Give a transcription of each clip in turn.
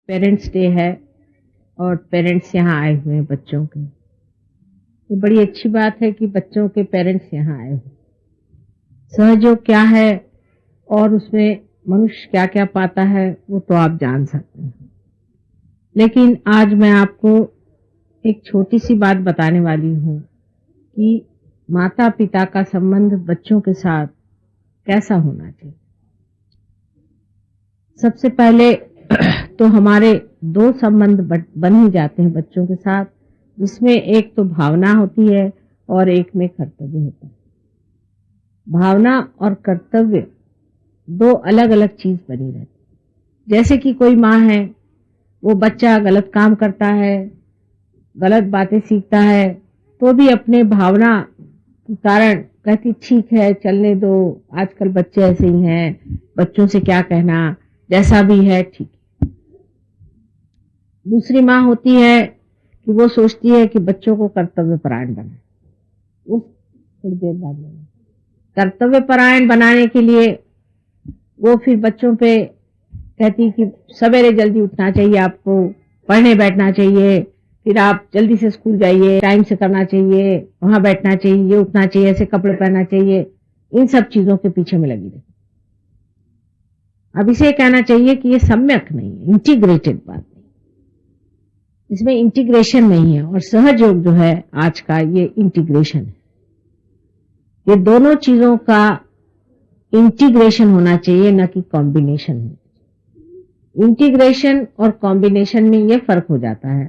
Parents day है और parents यहाँ आए हुए हैं बच्चों के। ये बड़ी अच्छी बात है कि बच्चों के पेरेंट्स यहाँ आए हुए। सहयोग क्या है और उसमें मनुष्य क्या क्या पाता है वो तो आप जान सकते हैं, लेकिन आज मैं आपको एक छोटी सी बात बताने वाली हूँ कि माता पिता का संबंध बच्चों के साथ कैसा होना चाहिए। सबसे पहले तो हमारे दो संबंध बन ही जाते हैं बच्चों के साथ, जिसमें एक तो भावना होती है और एक में कर्तव्य होता है। भावना और कर्तव्य दो अलग अलग चीज बनी रहती है। जैसे कि कोई माँ है, वो बच्चा गलत काम करता है, गलत बातें सीखता है, तो भी अपने भावना के कारण कहती ठीक है चलने दो, आजकल बच्चे ऐसे ही हैं, बच्चों से क्या कहना, जैसा भी है ठीक। दूसरी माँ होती है कि वो सोचती है कि बच्चों को कर्तव्य परायण बनाए। उस थोड़ी देर बाद कर्तव्य परायण बनाने के लिए वो फिर बच्चों पे कहती कि सवेरे जल्दी उठना चाहिए, आपको पढ़ने बैठना चाहिए, फिर आप जल्दी से स्कूल जाइए, टाइम से करना चाहिए, वहां बैठना चाहिए, ये उठना चाहिए, ऐसे कपड़े पहनना चाहिए। इन सब चीजों के पीछे में लगी रही। अब इसे कहना चाहिए कि ये सम्यक नहीं है, इंटीग्रेटेड बात नहीं, इसमें इंटीग्रेशन नहीं है। और सहयोग जो है आज का ये इंटीग्रेशन है। ये दोनों चीजों का इंटीग्रेशन होना चाहिए, न कि कॉम्बिनेशन हो। इंटीग्रेशन और कॉम्बिनेशन में ये फर्क हो जाता है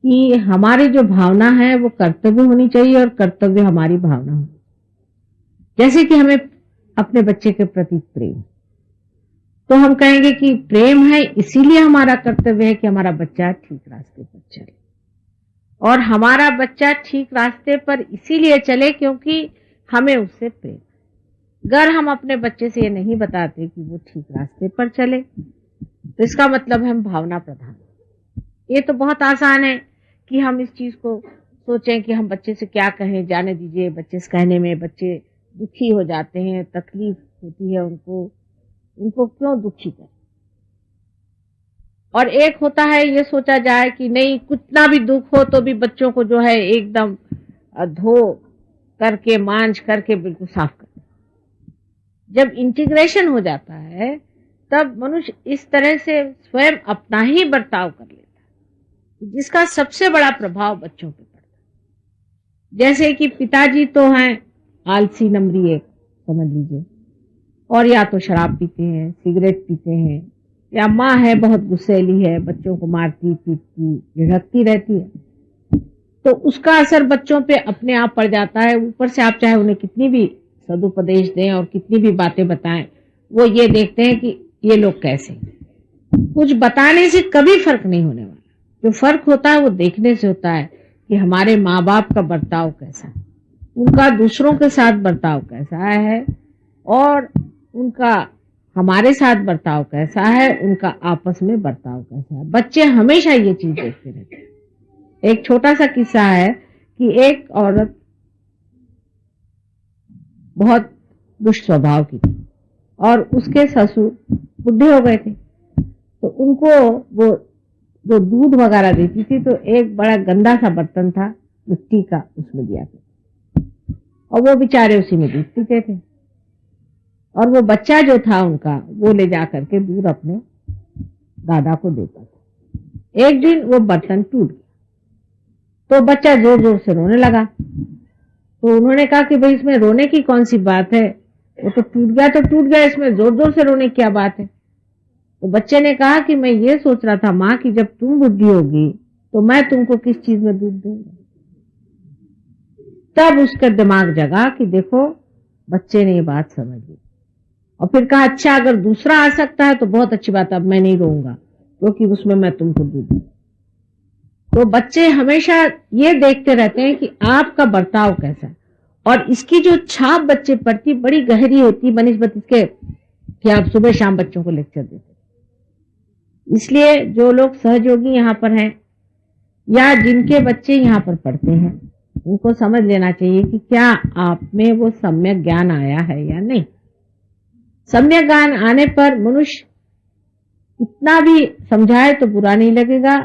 कि हमारी जो भावना है वो कर्तव्य होनी चाहिए और कर्तव्य हमारी भावना हो। जैसे कि हमें अपने बच्चे के प्रति प्रेम, तो हम कहेंगे कि प्रेम है इसीलिए हमारा कर्तव्य है कि हमारा बच्चा ठीक रास्ते पर चले, और हमारा बच्चा ठीक रास्ते पर इसीलिए चले क्योंकि हमें उससे प्रेम। अगर हम अपने बच्चे से ये नहीं बताते कि वो ठीक रास्ते पर चले, तो इसका मतलब है हम भावना प्रधान। ये तो बहुत आसान है कि हम इस चीज को सोचें कि हम बच्चे से क्या कहें, जाने दीजिए, बच्चे से कहने में बच्चे दुखी हो जाते हैं, तकलीफ होती है उनको क्यों दुखी करें। और एक होता है ये सोचा जाए कि नहीं, कितना भी दुख हो तो भी बच्चों को जो है एकदम धो करके मांझ करके बिल्कुल साफ कर। जब इंटीग्रेशन हो जाता है तब मनुष्य इस तरह से स्वयं अपना ही बर्ताव कर लेता है, जिसका सबसे बड़ा प्रभाव बच्चों पे पड़ता है। जैसे कि पिताजी तो हैं आलसी नमरी एक समझ लीजिए, और या तो शराब पीते हैं, सिगरेट पीते हैं, या माँ है बहुत गुस्सैली है, बच्चों को मारती पीटती झिड़कती रहती है, तो उसका असर बच्चों पे अपने आप पड़ जाता है। ऊपर से आप चाहे उन्हें कितनी भी सदुपदेश दें और कितनी भी बातें बताएं, वो ये देखते हैं कि ये लोग कैसे। कुछ बताने से कभी फर्क नहीं होने वाला। जो फर्क होता है वो देखने से होता है कि हमारे माँ बाप का बर्ताव कैसा है, उनका दूसरों के साथ बर्ताव कैसा है, और उनका हमारे साथ बर्ताव कैसा है, उनका आपस में बर्ताव कैसा है। बच्चे हमेशा ये चीज देखते रहते हैं। एक छोटा सा किस्सा है कि एक औरत बहुत दुष्ट स्वभाव की थी और उसके ससुर बुढ़े हो गए थे, तो उनको वो जो दूध वगैरह देती थी तो एक बड़ा गंदा सा बर्तन था मिट्टी का, उसमें दिया था, और वो बेचारे उसी में दूध पीते थे। और वो बच्चा जो था उनका, वो ले जा करके दूध अपने दादा को देता था। एक दिन वो बर्तन टूट गया तो बच्चा जोर जोर से रोने लगा। तो उन्होंने कहा कि भाई इसमें रोने की कौन सी बात है, वो तो टूट गया तो टूट गया, इसमें जोर जोर से रोने की क्या बात है। तो बच्चे ने कहा कि मैं ये सोच रहा था माँ कि जब तुम बुद्धि होगी तो मैं तुमको किस चीज में दूध दूंगा। तब उसका दिमाग जगा कि देखो बच्चे ने ये बात समझ ली, और फिर कहा अच्छा अगर दूसरा आ सकता है तो बहुत अच्छी बात, अब मैं नहीं रोऊंगा क्योंकि उसमें मैं तुमको दूध दूंगा। तो बच्चे हमेशा ये देखते रहते हैं कि आपका बर्ताव कैसा है, और इसकी जो छाप बच्चे पड़ती बड़ी गहरी होती बनिस्बत इसके कि आप सुबह शाम बच्चों को लेक्चर देते। इसलिए जो लोग सहयोगी यहाँ पर हैं या जिनके बच्चे यहाँ पर पढ़ते हैं, उनको समझ लेना चाहिए कि क्या आप में वो सम्यक ज्ञान आया है या नहीं। सम्यक ज्ञान आने पर मनुष्य कितना भी समझाए तो बुरा नहीं लगेगा,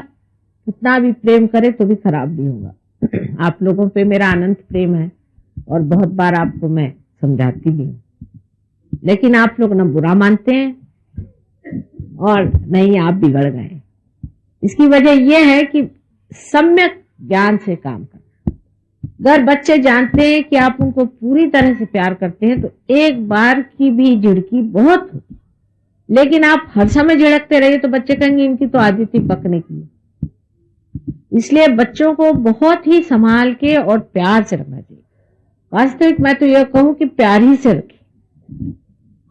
कितना भी प्रेम करे तो भी खराब नहीं होगा। आप लोगों पे मेरा अनंत प्रेम है और बहुत बार आपको मैं समझाती भी हूँ, लेकिन आप लोग न बुरा मानते हैं और नहीं आप बिगड़ गए। इसकी वजह यह है कि सम्यक ज्ञान से काम करना। अगर बच्चे जानते हैं कि आप उनको पूरी तरह से प्यार करते हैं तो एक बार की भी झिड़की बहुत होती, लेकिन आप हर समय झिड़कते रहिए तो बच्चे कहेंगे इनकी तो आदत ही पकने की। इसलिए बच्चों को बहुत ही संभाल के और प्यार से रखना चाहिए। वास्तविक मैं तो यह कहूं कि प्यार ही से रखें,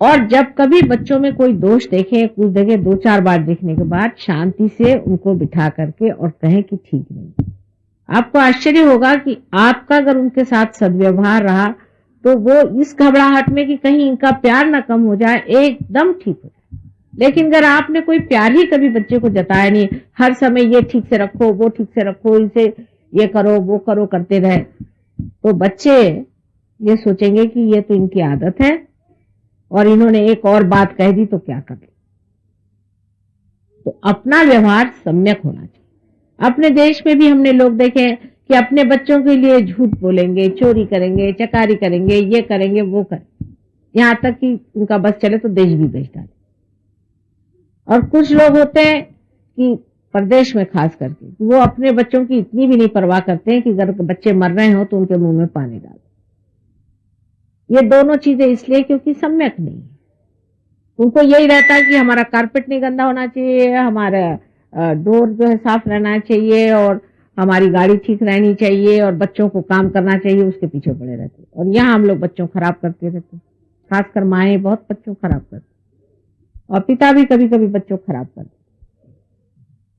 और जब कभी बच्चों में कोई दोष देखें, कुछ देखें, 2-4 बार देखने के बाद शांति से उनको बिठा करके और कहें कि ठीक नहीं। आपको आश्चर्य होगा कि आपका अगर उनके साथ सद्व्यवहार रहा तो वो इस घबराहट में कि कहीं इनका प्यार ना कम हो जाए, एकदम ठीक हो जाए। लेकिन अगर आपने कोई प्यार ही कभी बच्चे को जताया नहीं, हर समय ये ठीक से रखो, वो ठीक से रखो, इसे ये करो, वो करो करते रहे, तो बच्चे ये सोचेंगे कि ये तो इनकी आदत है और इन्होंने एक और बात कह दी तो क्या कर ले। तो अपना व्यवहार सम्यक होना चाहिए। अपने देश में भी हमने लोग देखे कि अपने बच्चों के लिए झूठ बोलेंगे, चोरी करेंगे, चकारी करेंगे, ये करेंगे, वो करेंगे, यहां तक कि उनका बस चले तो देश भी बेच डाले। और कुछ लोग होते हैं कि प्रदेश में खास करके वो अपने बच्चों की इतनी भी नहीं परवाह करते हैं कि अगर बच्चे मर रहे हो तो उनके मुंह में पानी डाल। ये दोनों चीजें इसलिए क्योंकि सम्यक नहीं है। उनको यही रहता है कि हमारा कारपेट नहीं गंदा होना चाहिए, हमारा डोर जो है साफ रहना चाहिए और हमारी गाड़ी ठीक रहनी चाहिए और बच्चों को काम करना चाहिए, उसके पीछे पड़े रहते। और यहाँ हम लोग बच्चों खराब करते रहते, खासकर माएँ बहुत बच्चों खराब करते और पिता भी कभी कभी बच्चों खराब करते।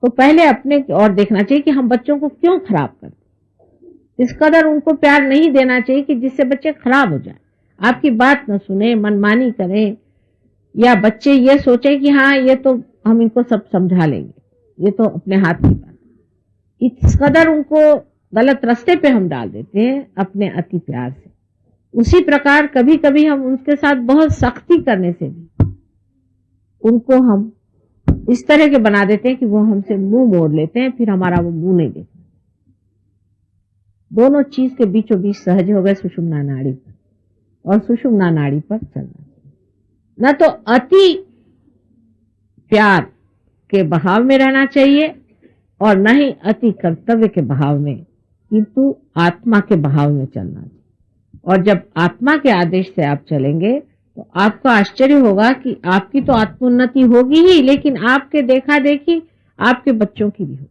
तो पहले अपने और देखना चाहिए कि हम बच्चों को क्यों खराब करते। इस कदर उनको प्यार नहीं देना चाहिए कि जिससे बच्चे खराब हो जाए, आपकी बात न सुने, मनमानी करें, या बच्चे ये सोचे कि हाँ ये तो हम इनको सब समझा लेंगे, ये तो अपने हाथ की बात। इस कदर उनको गलत रास्ते पे हम डाल देते हैं अपने अति प्यार से। उसी प्रकार कभी कभी हम उनके साथ बहुत सख्ती करने से भी उनको हम इस तरह के बना देते हैं कि वो हमसे मुंह मोड़ लेते हैं, फिर हमारा वो मुंह नहीं देखते। दोनों चीज के बीचों बीच सहज हो गए सुषुम्ना नाड़ी पर, और सुषुम्ना नाड़ी पर चलना चाहिए। न तो अति प्यार के बहाव में रहना चाहिए और न ही अति कर्तव्य के बहाव में, किंतु आत्मा के बहाव में चलना चाहिए। और जब आत्मा के आदेश से आप चलेंगे तो आपको आश्चर्य होगा कि आपकी तो आत्मोन्नति होगी ही, लेकिन आपके देखा देखी आपके बच्चों की भी होगी।